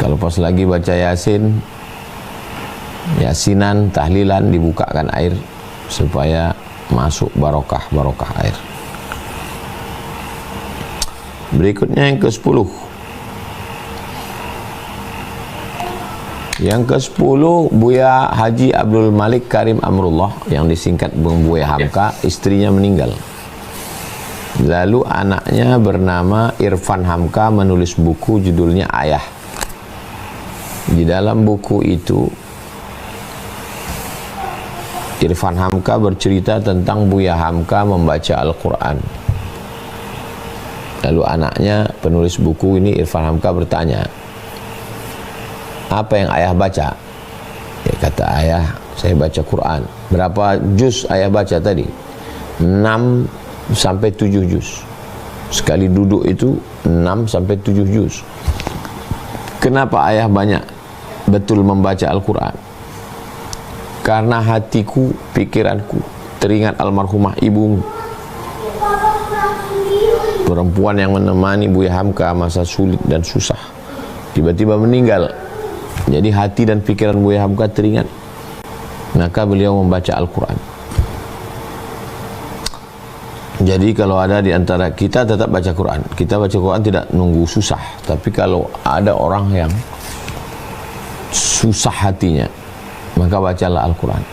Kalau pas lagi baca Yasin, Yasinan, tahlilan, dibukakan air supaya masuk barokah air. Berikutnya yang ke-10. Yang ke-10, Buya Haji Abdul Malik Karim Amrullah, yang disingkat Bung Buya Hamka, istrinya meninggal. Lalu anaknya bernama Irfan Hamka menulis buku judulnya Ayah. Di dalam buku itu Irfan Hamka bercerita tentang Buya Hamka membaca Al-Quran. Lalu anaknya penulis buku ini, Irfan Hamka, bertanya, apa yang ayah baca? Ya, kata ayah, saya baca Quran. Berapa juz ayah baca tadi? 6 sampai 7 juz. Sekali duduk itu 6 sampai 7 juz. Kenapa ayah banyak betul membaca Al-Quran? Karena hatiku, pikiranku teringat almarhumah ibumu, perempuan yang menemani Buya Hamka masa sulit dan susah, tiba-tiba meninggal. Jadi hati dan pikiran Buya Hamka teringat, maka beliau membaca Al-Quran. Jadi kalau ada di antara kita tetap baca Quran. Kita baca Quran tidak nunggu susah. Tapi kalau ada orang yang susah hatinya, maka bacalah Al-Quran.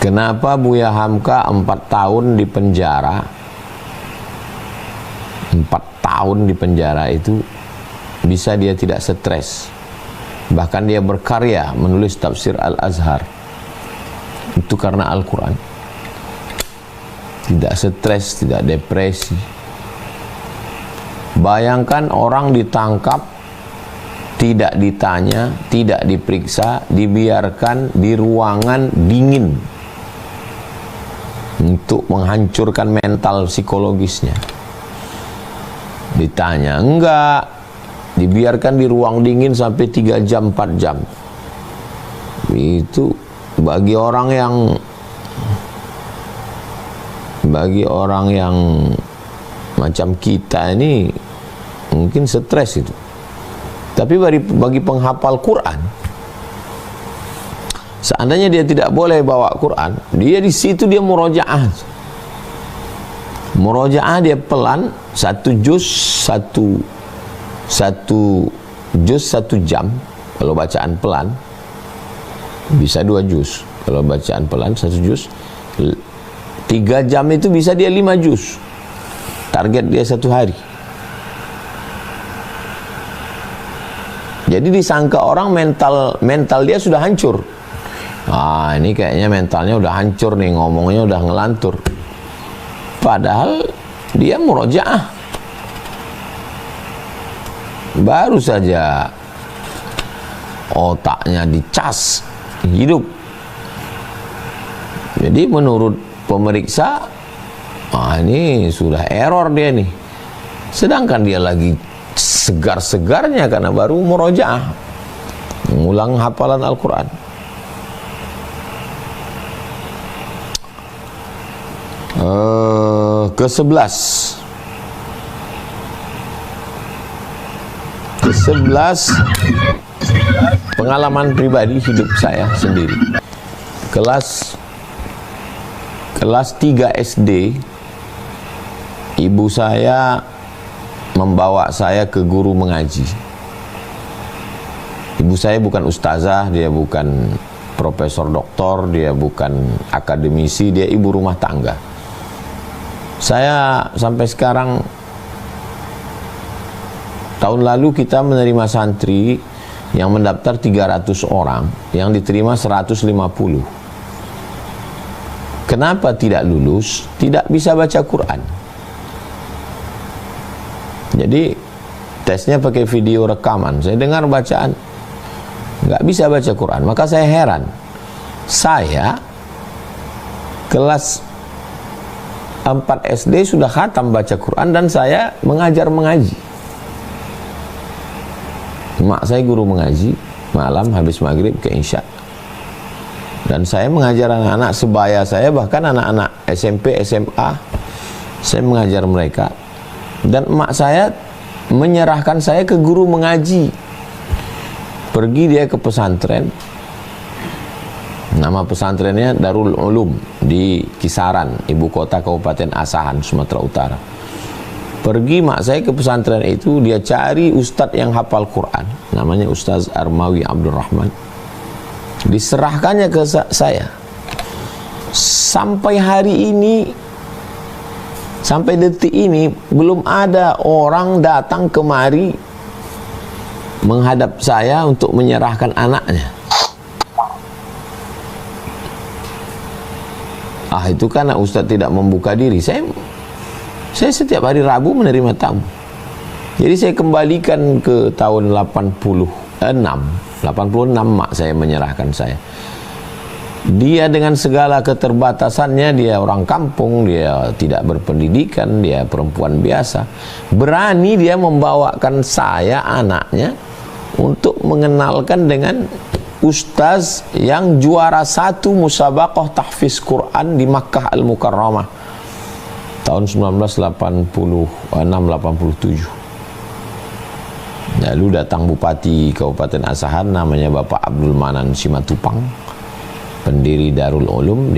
Kenapa Buya Hamka 4 tahun di penjara? 4 tahun di penjara itu bisa dia tidak stres. Bahkan dia berkarya menulis tafsir Al-Azhar. Itu karena Al-Quran. Tidak stres, tidak depresi. Bayangkan orang ditangkap, tidak ditanya, tidak diperiksa, dibiarkan di ruangan dingin untuk menghancurkan mental psikologisnya. Ditanya, enggak. Dibiarkan di ruang dingin sampai 3 jam, 4 jam. Itu bagi orang yang macam kita ini mungkin stres itu. Tapi bagi penghafal Quran, seandainya dia tidak boleh bawa Quran, dia di situ dia murojaah. Murojaah dia pelan, 1 juz 1 jam. Kalau bacaan pelan bisa 2 juz. Kalau bacaan pelan 1 juz, 3 jam itu bisa dia 5 juz. Target dia 1 hari. Jadi disangka orang mental dia sudah hancur. Ah, ini kayaknya mentalnya udah hancur nih, ngomongnya udah ngelantur. Padahal dia murojaah. Baru saja otaknya dicas hidup. Jadi menurut pemeriksa, ini sudah error dia nih. Sedangkan dia lagi segar-segarnya karena baru murojaah, mengulang hafalan Al-Quran. Ke-11 pengalaman pribadi hidup saya sendiri. Kelas 3 SD, ibu saya membawa saya ke guru mengaji. Ibu saya bukan ustazah, dia bukan profesor doktor, dia bukan akademisi, dia ibu rumah tangga. Saya sampai sekarang, tahun lalu kita menerima santri yang mendaftar 300 orang, yang diterima 150. Kenapa tidak lulus? Tidak bisa baca Quran. Jadi tesnya pakai video rekaman. Saya dengar bacaan, nggak bisa baca Quran. Maka saya heran. Saya kelas 4 SD sudah khatam baca Quran dan saya mengajar mengaji. Mak saya guru mengaji, malam habis maghrib ke isya. Dan saya mengajar anak-anak sebaya saya, bahkan anak-anak SMP, SMA, saya mengajar mereka. Dan emak saya menyerahkan saya ke guru mengaji. Pergi dia ke pesantren, nama pesantrennya Darul Ulum di Kisaran, ibu kota Kabupaten Asahan, Sumatera Utara. Pergi mak saya ke pesantren itu, dia cari ustadz yang hafal Quran, namanya Ustaz Armawi Abdurrahman. Diserahkannya ke saya. Sampai hari ini, sampai detik ini, belum ada orang datang kemari menghadap saya untuk menyerahkan anaknya. Itu karena Ustadz tidak membuka diri. Saya setiap hari Rabu menerima tamu. Jadi saya kembalikan ke tahun 86 mak saya menyerahkan saya. Dia dengan segala keterbatasannya, dia orang kampung, dia tidak berpendidikan, dia perempuan biasa, berani dia membawakan saya, anaknya, untuk mengenalkan dengan ustaz yang juara 1 musabaqah tahfiz Quran di Makkah Al-Mukarramah tahun 1986-87. Lalu datang Bupati Kabupaten Asahan, namanya Bapak Abdul Manan Simatupang, pendiri Darul Ulum.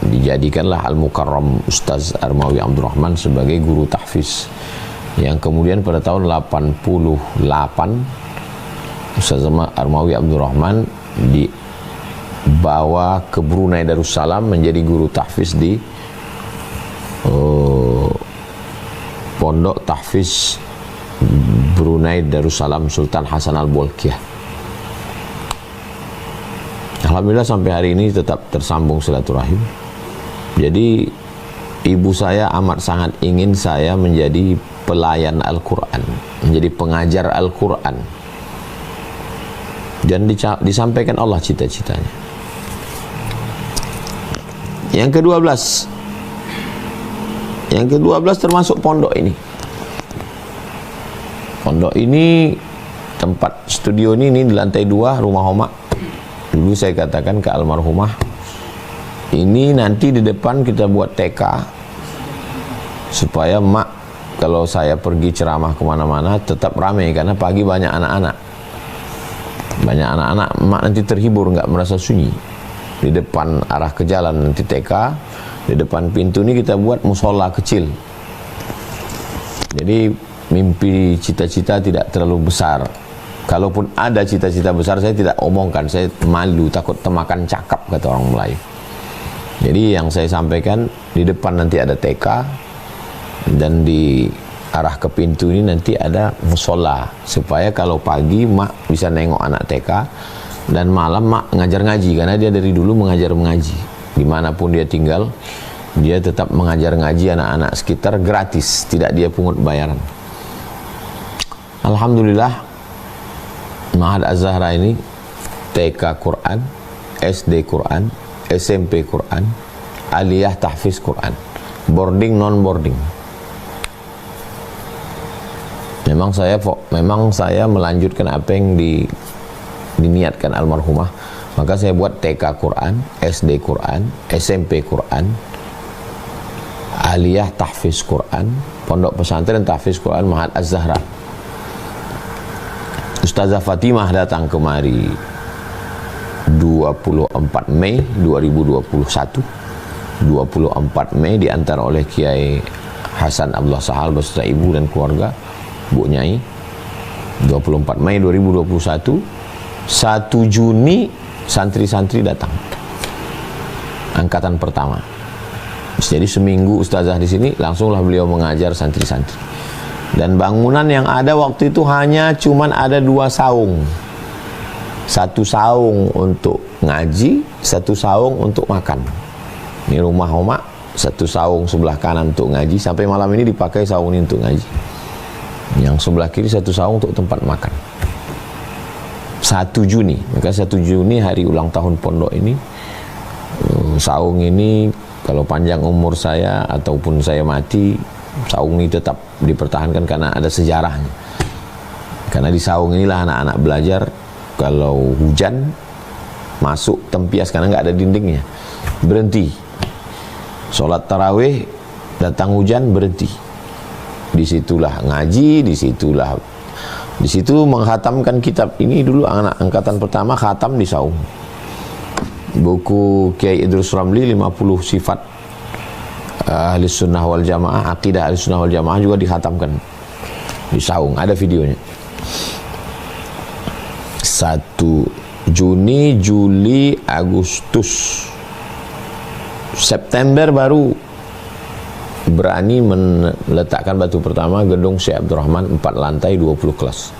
Dijadikanlah Al-Mukarram Ustaz Armawi Abdurrahman sebagai guru tahfiz, yang kemudian pada tahun 88 Ustaz Armawi Abdurrahman dibawa ke Brunei Darussalam menjadi guru tahfiz di Pondok Tahfiz Brunei Darussalam Sultan Hasan Al-Bolkiah. Alhamdulillah sampai hari ini tetap tersambung silaturahim. Jadi ibu saya amat sangat ingin saya menjadi pelayan Al-Quran, menjadi pengajar Al-Quran, dan disampaikan Allah cita-citanya. Yang ke-12 termasuk pondok ini. Pondok ini, tempat studio ini di lantai 2 rumah Homa. Dulu saya katakan ke almarhumah, ini nanti di depan kita buat TK supaya mak kalau saya pergi ceramah kemana-mana tetap ramai, karena pagi banyak anak-anak. Mak nanti terhibur, nggak merasa sunyi. Di depan arah ke jalan nanti TK, di depan pintu ini kita buat musola kecil. Jadi mimpi cita-cita tidak terlalu besar. Kalaupun ada cita-cita besar, saya tidak omongkan, saya malu, takut temakan cakap, kata orang Melayu. Jadi yang saya sampaikan, di depan nanti ada TK, dan di arah ke pintu ini nanti ada musola, supaya kalau pagi mak bisa nengok anak TK, dan malam mak ngajar ngaji, karena dia dari dulu mengajar mengaji. Dimanapun dia tinggal, dia tetap mengajar ngaji anak-anak sekitar gratis, tidak dia pungut bayaran. Alhamdulillah, Ma'had Az-Zahra ini TK Quran, SD Quran, SMP Quran, aliyah tahfiz Quran, boarding non boarding. Memang saya melanjutkan apa yang diniatkan almarhumah. Maka saya buat TK Quran, SD Quran, SMP Quran, aliyah tahfiz Quran, pondok pesantren tahfiz Quran Ma'had Az-Zahra. Ustazah Fatimah datang kemari 24 Mei 2021. 24 Mei diantar oleh Kiai Hasan Abdullah Sahal beserta ibu dan keluarga, Bu Nyai. 24 Mei 2021, 1 Juni santri-santri datang, angkatan pertama. Jadi seminggu ustazah di sini, langsunglah beliau mengajar santri-santri. Dan bangunan yang ada waktu itu hanya cuman ada 2 saung. 1 saung untuk ngaji, 1 saung untuk makan. Ini rumah Homa, 1 saung sebelah kanan untuk ngaji, sampai malam ini dipakai saung ini untuk ngaji. Yang sebelah kiri 1 saung untuk tempat makan. 1 Juni, maka 1 Juni hari ulang tahun pondok ini, saung ini kalau panjang umur saya ataupun saya mati, saung ini tetap dipertahankan karena ada sejarahnya. Karena di saung inilah anak-anak belajar kalau hujan masuk tempias, karena nggak ada dindingnya, berhenti. Sholat tarawih, datang hujan, berhenti. disitulah ngaji, di situ menghatamkan kitab. Ini dulu anak angkatan pertama khatam di Saung. Buku Kiai Idrus Ramli 50 sifat ahli sunnah wal jamaah, akidah ahli sunnah wal jamaah juga dikhatamkan di Saung, ada videonya. 1 Juni, Juli, Agustus, September baru berani meletakkan batu pertama gedung Syekh Abdurrahman 4 lantai 20 kelas.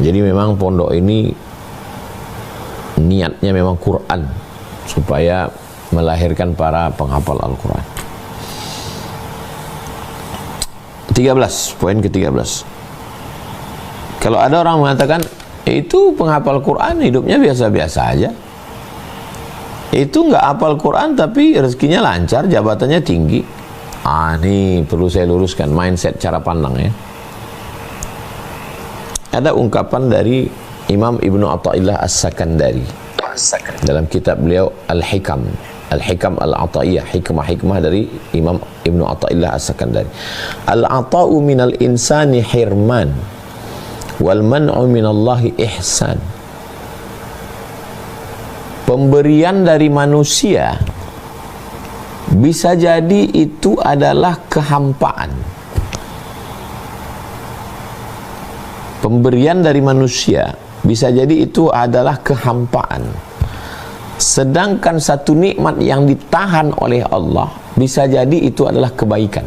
Jadi memang pondok ini niatnya memang Quran, supaya melahirkan para penghafal Al-Quran. 13, poin ke-13. Kalau ada orang mengatakan itu penghafal Quran hidupnya biasa-biasa aja, itu nggak hafal Quran tapi rezekinya lancar, jabatannya tinggi. Ini perlu saya luruskan mindset, cara pandang ya. Ada ungkapan dari Imam Ibnu Athaillah As-Sakandari dalam kitab beliau Al-Hikam Al-Ata'iyah, hikmah-hikmah dari Imam Ibnu Athaillah As-Sakandari. Al-ata'u minal insani hirman wal man'u minallahi ihsan. Pemberian dari manusia bisa jadi itu adalah kehampaan. Pemberian dari manusia bisa jadi itu adalah kehampaan. Sedangkan satu nikmat yang ditahan oleh Allah bisa jadi itu adalah kebaikan.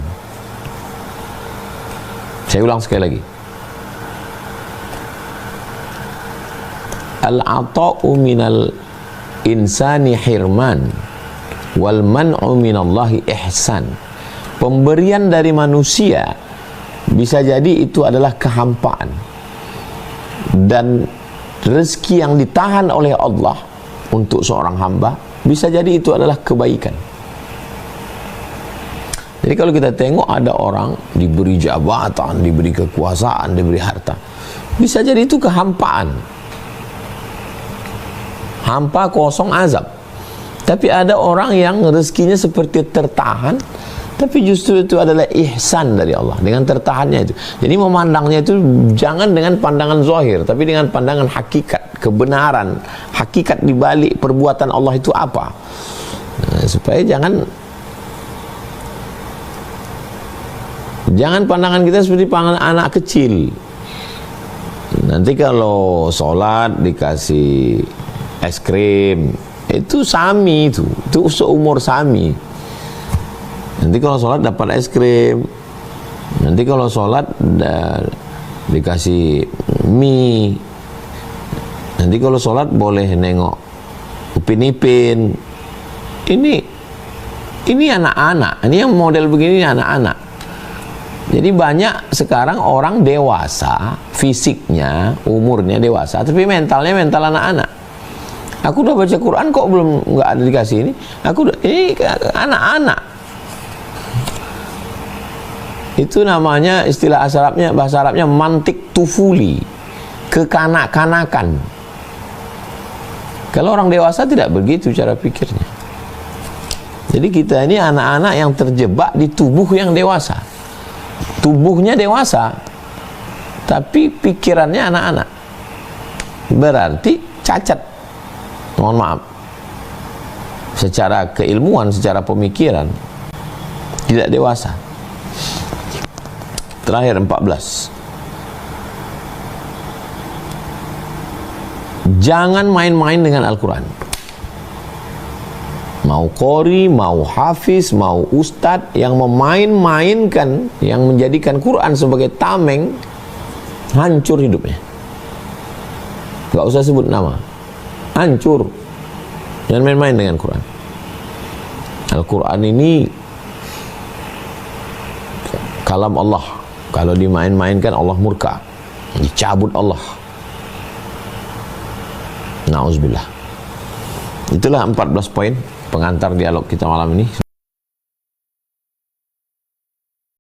Saya ulang sekali lagi. Al-ata'u minal insani hirman wal man'u minallahi ihsan. Pemberian dari manusia bisa jadi itu adalah kehampaan, dan rezeki yang ditahan oleh Allah untuk seorang hamba bisa jadi itu adalah kebaikan. Jadi kalau kita tengok ada orang diberi jabatan, diberi kekuasaan, diberi harta, bisa jadi itu kehampaan, hampa kosong azab. Tapi ada orang yang rezekinya seperti tertahan, tapi justru itu adalah ihsan dari Allah dengan tertahannya itu. Jadi memandangnya itu jangan dengan pandangan zahir, tapi dengan pandangan hakikat, kebenaran, hakikat di balik perbuatan Allah itu apa. Supaya jangan pandangan kita seperti pandangan anak kecil. Nanti kalau sholat dikasih es krim, itu sami, itu seumur sami. Nanti kalau sholat dapat es krim, nanti kalau sholat dikasih mie, nanti kalau sholat boleh nengok Upin Ipin. Ini anak-anak, ini yang model begini anak-anak. Jadi banyak sekarang orang dewasa, fisiknya, umurnya dewasa, tapi mentalnya mental anak-anak. Aku udah baca Quran kok belum nggak ada dikasih ini. Ini anak-anak. Itu namanya istilah bahasa Arabnya mantik tufuli, kekanak-kanakan. Kalau orang dewasa tidak begitu cara pikirnya. Jadi kita ini anak-anak yang terjebak di tubuh yang dewasa. Tubuhnya dewasa, tapi pikirannya anak-anak. Berarti cacat. Mohon maaf, secara keilmuan, secara pemikiran tidak dewasa. Terakhir 14. Jangan main-main dengan Al-Quran. Mau qori, mau hafiz, mau ustadz yang memain-mainkan, yang menjadikan Quran sebagai tameng, hancur hidupnya. Gak usah sebut nama, hancur. Jangan main-main dengan Quran. Al-Quran ini kalam Allah. Kalau dimain-mainkan Allah murka, dicabut Allah. Na'udzubillah. Itulah 14 poin pengantar dialog kita malam ini.